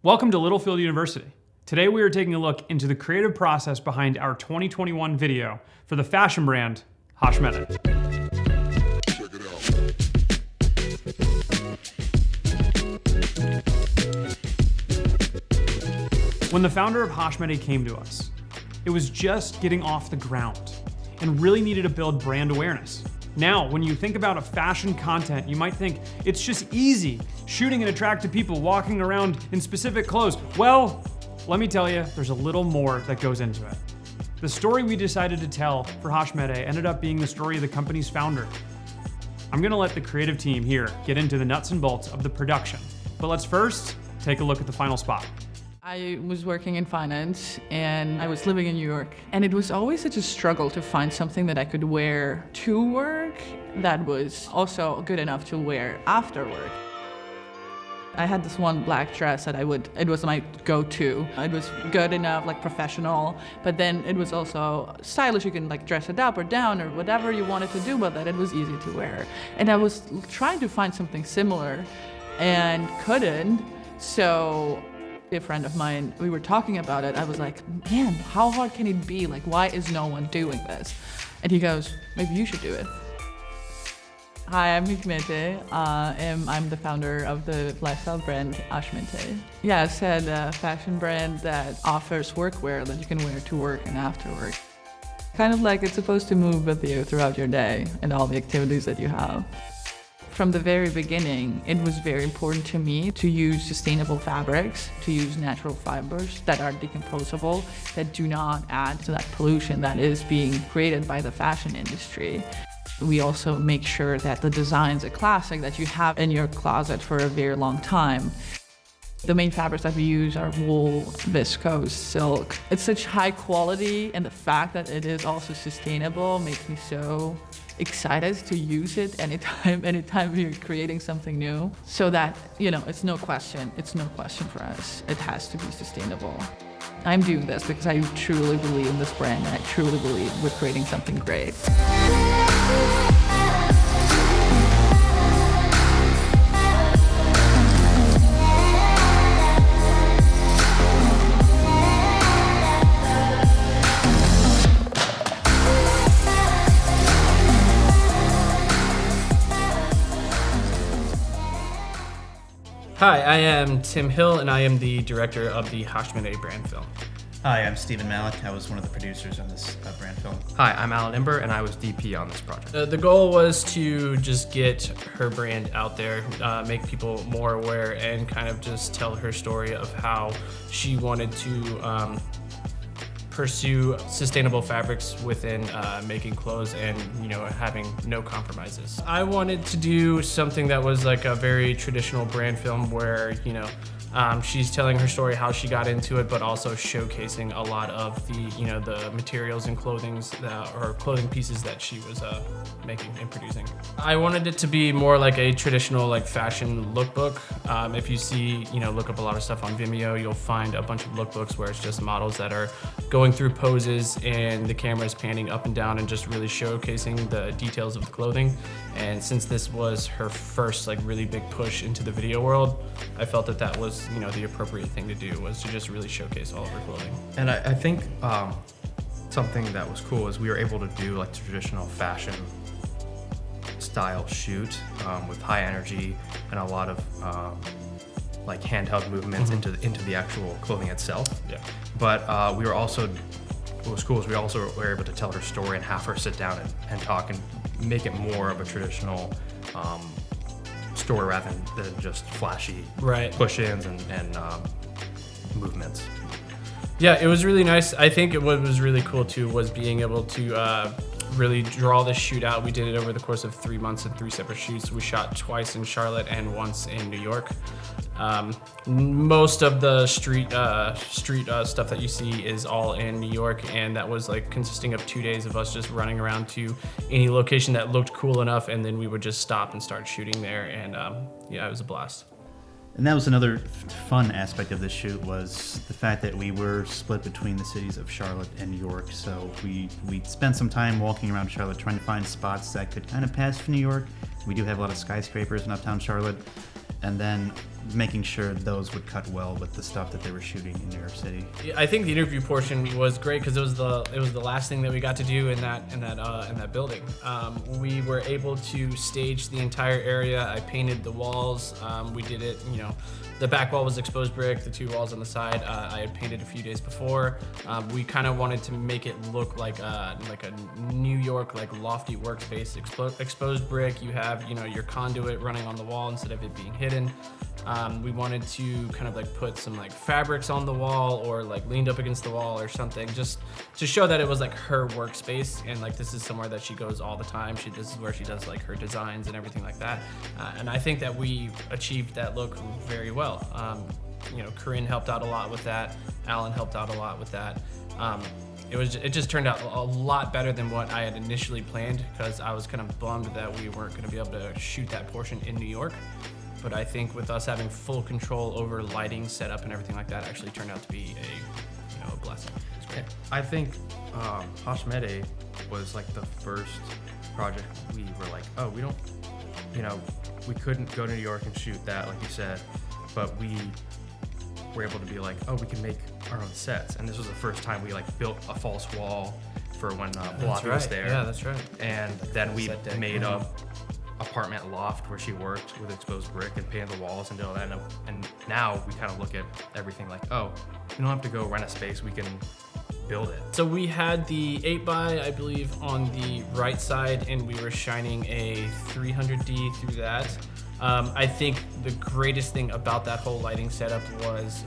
Welcome to Littlefield University. Today we are taking a look into the creative process behind our 2021 video for the fashion brand HMETE. Check it out. When the founder of HMETE came to us, it was just getting off the ground and really needed to build brand awareness. Now, when you think about a fashion content, you might think it's just easy, shooting and attractive people walking around in specific clothes. Well, let me tell you, there's a little more that goes into it. The story we decided to tell for HMETE ended up being the story of the company's founder. I'm gonna let the creative team here get into the nuts and bolts of the production, but let's first take a look at the final spot. I was working in finance and I was living in New York, and it was always such a struggle to find something that I could wear to work that was also good enough to wear after work. I had this one black dress that it was my go-to. It was good enough, like professional, but then it was also stylish. You can like dress it up or down or whatever you wanted to do, but that it was easy to wear. And I was trying to find something similar and couldn't, so a friend of mine, we were talking about it. I was like, man, how hard can it be? Like, why is no one doing this? And he goes, maybe you should do it. Hi, I'm HMETE. I'm the founder of the lifestyle brand HMETE. Yeah, it's a fashion brand that offers workwear that you can wear to work and after work. Kind of like it's supposed to move with you throughout your day and all the activities that you have. From the very beginning, it was very important to me to use sustainable fabrics, to use natural fibers that are decomposable, that do not add to that pollution that is being created by the fashion industry. We also make sure that the designs are classic, that you have in your closet for a very long time. The main fabrics that we use are wool, viscose, silk. It's such high quality, and the fact that it is also sustainable makes me so excited to use it anytime we're creating something new, so that, it's no question for us. It has to be sustainable. I'm doing this because I truly believe in this brand, and I truly believe we're creating something great. Hi, I am Tim Hill, and I am the director of the HMETE brand film. Hi, I'm Stephen Malik. I was one of the producers on this brand film. Hi, I'm Alan Imber, and I was DP on this project. The goal was to just get her brand out there, make people more aware, and kind of just tell her story of how she wanted to pursue sustainable fabrics within making clothes and having no compromises. I wanted to do something that was like a very traditional brand film where she's telling her story, how she got into it, but also showcasing a lot of the materials and clothing pieces that she was making and producing. I wanted it to be more like a traditional fashion lookbook. If you see, look up a lot of stuff on Vimeo, you'll find a bunch of lookbooks where it's just models that are going through poses and the camera is panning up and down and just really showcasing the details of the clothing. And since this was her first really big push into the video world, I felt that was the appropriate thing to do, was to just really showcase all of her clothing. And I think something that was cool is we were able to do the traditional fashion style shoot with high energy and a lot of handheld movements into the actual clothing itself. Yeah. But what was cool is we also were able to tell her story and have her sit down and talk and make it more of a traditional story rather than just flashy push-ins and movements. Yeah, it was really nice. I think what was really cool too was being able to really draw this shoot out. We did it over the course of 3 months in 3 separate shoots. We shot twice in Charlotte and once in New York. Most of the street stuff that you see is all in New York, and that was consisting of 2 days of us just running around to any location that looked cool enough, and then we would just stop and start shooting there, and yeah, it was a blast. And that was another fun aspect of this shoot, was the fact that we were split between the cities of Charlotte and New York. So we spent some time walking around Charlotte trying to find spots that could kind of pass for New York. We do have a lot of skyscrapers in uptown Charlotte. And then making sure those would cut well with the stuff that they were shooting in New York City. I think the interview portion was great because it was the last thing that we got to do in that building. We were able to stage the entire area. I painted the walls. We did it. The back wall was exposed brick. The 2 walls on the side I had painted a few days before. We kind of wanted to make it look like a New York lofty workspace. Exposed brick. You have your conduit running on the wall instead of it being hidden. We wanted to kind of put some fabrics on the wall or leaned up against the wall or something, just to show that it was her workspace and this is somewhere that she goes all the time. This is where she does her designs and everything like that. And I think that we achieved that look very well. Corinne helped out a lot with that. Alan helped out a lot with that. It just turned out a lot better than what I had initially planned because I was kind of bummed that we weren't going to be able to shoot that portion in New York. But I think with us having full control over lighting, setup, and everything like that, actually turned out to be a blessing. It was great. I think HMETE was the first project we were oh, we don't, we couldn't go to New York and shoot that, like you said, but we were able to be oh, we can make our own sets. And this was the first time we built a false wall for when Blocky was there. Yeah, that's right. And then we made a apartment loft where she worked with exposed brick and painted the walls and did all that. And now we kind of look at everything oh, we don't have to go rent a space, we can build it. So we had the 8x, I believe, on the right side, and we were shining a 300D through that. I think the greatest thing about that whole lighting setup was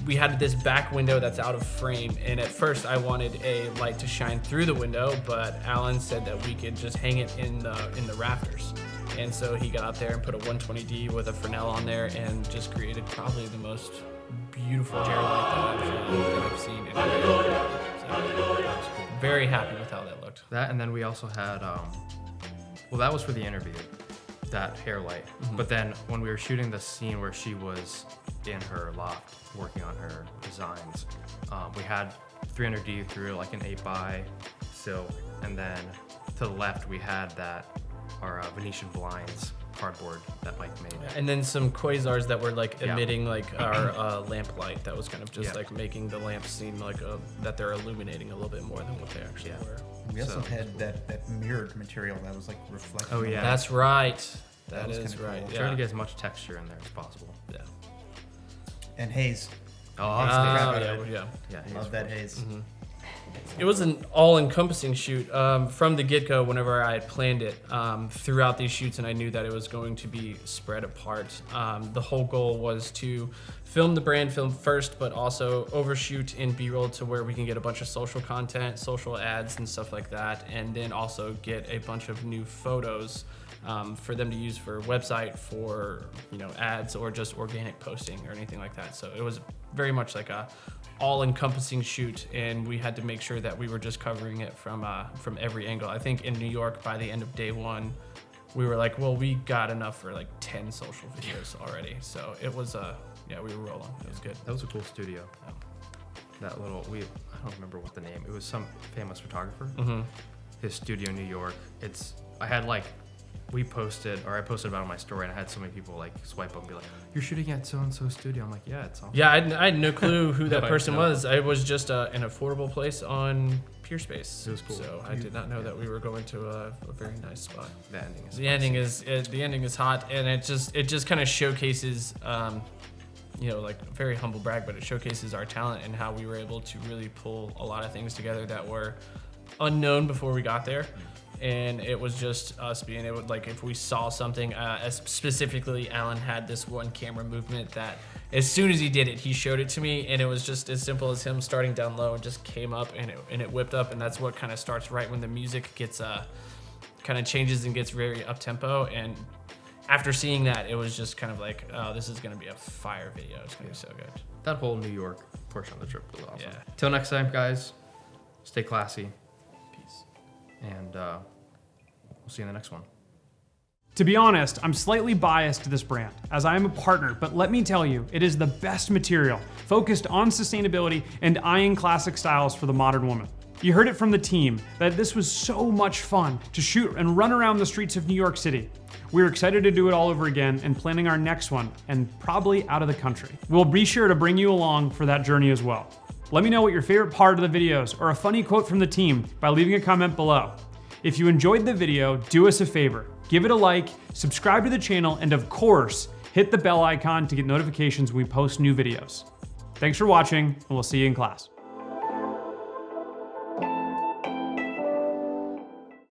we had this back window that's out of frame, and at first I wanted a light to shine through the window, but Alan said that we could just hang it in the rafters. And so he got out there and put a 120D with a Fresnel on there and just created probably the most beautiful chair light that I've seen in a very long time. So very happy with how that looked. That, and then we also had, that was for the interview, that hair light. Mm-hmm. But then when we were shooting the scene where she was in her loft working on her designs, we had 300D through an 8x silk, and then to the left we had our Venetian blinds cardboard that Mike made. And then some quasars that were emitting our lamp light that was kind of just making the lamps seem that they're illuminating a little bit more than what they actually were. We also had that mirrored material that was reflecting. Oh yeah, that's right. That is right. Cool. Trying to get as much texture in there as possible. Yeah. And haze. Yeah. Love that haze. Mm-hmm. It was an all-encompassing shoot from the get-go. Whenever I had planned it throughout these shoots, and I knew that it was going to be spread apart. The whole goal was to film the brand film first, but also overshoot in B-roll to where we can get a bunch of social content, social ads, and stuff like that, and then also get a bunch of new photos for them to use for website, for ads, or just organic posting or anything like that. So it was very much a all-encompassing shoot, and we had to make sure that we were just covering it from every angle. I think in New York, by the end of day one, we were well, we got enough for 10 social videos already. So it was we were rolling. It was good. That was a cool studio. That little I don't remember what the name. It was some famous photographer. Mm-hmm. His studio in New York. I had I posted about it on my story, and I had so many people swipe up and be "You're shooting at so-and-so studio." I'm yeah, it's awesome. Yeah, I had no clue who that person was. It was just an affordable place on Peerspace. It was cool. So I did not know that we were going to a very nice spot. The ending is hot, and it just kind of showcases, very humble brag, but it showcases our talent and how we were able to really pull a lot of things together that were unknown before we got there. And it was just us being able, if we saw something, specifically Alan had this one camera movement that as soon as he did it, he showed it to me, and it was just as simple as him starting down low and just came up, and it whipped up, and that's what kind of starts right when the music gets kind of changes and gets very up tempo. And after seeing that, it was just kind of oh, this is gonna be a fire video. It's gonna be so good. That whole New York portion of the trip was awesome. Yeah. Till next time, guys. Stay classy. Peace. And we'll see you in the next one. To be honest, I'm slightly biased to this brand, as I am a partner, but let me tell you, it is the best material, focused on sustainability and eyeing classic styles for the modern woman. You heard it from the team that this was so much fun to shoot and run around the streets of New York City. We're excited to do it all over again and planning our next one, and probably out of the country. We'll be sure to bring you along for that journey as well. Let me know what your favorite part of the videos or a funny quote from the team by leaving a comment below. If you enjoyed the video, do us a favor. Give it a like, subscribe to the channel, and of course, hit the bell icon to get notifications when we post new videos. Thanks for watching, and we'll see you in class.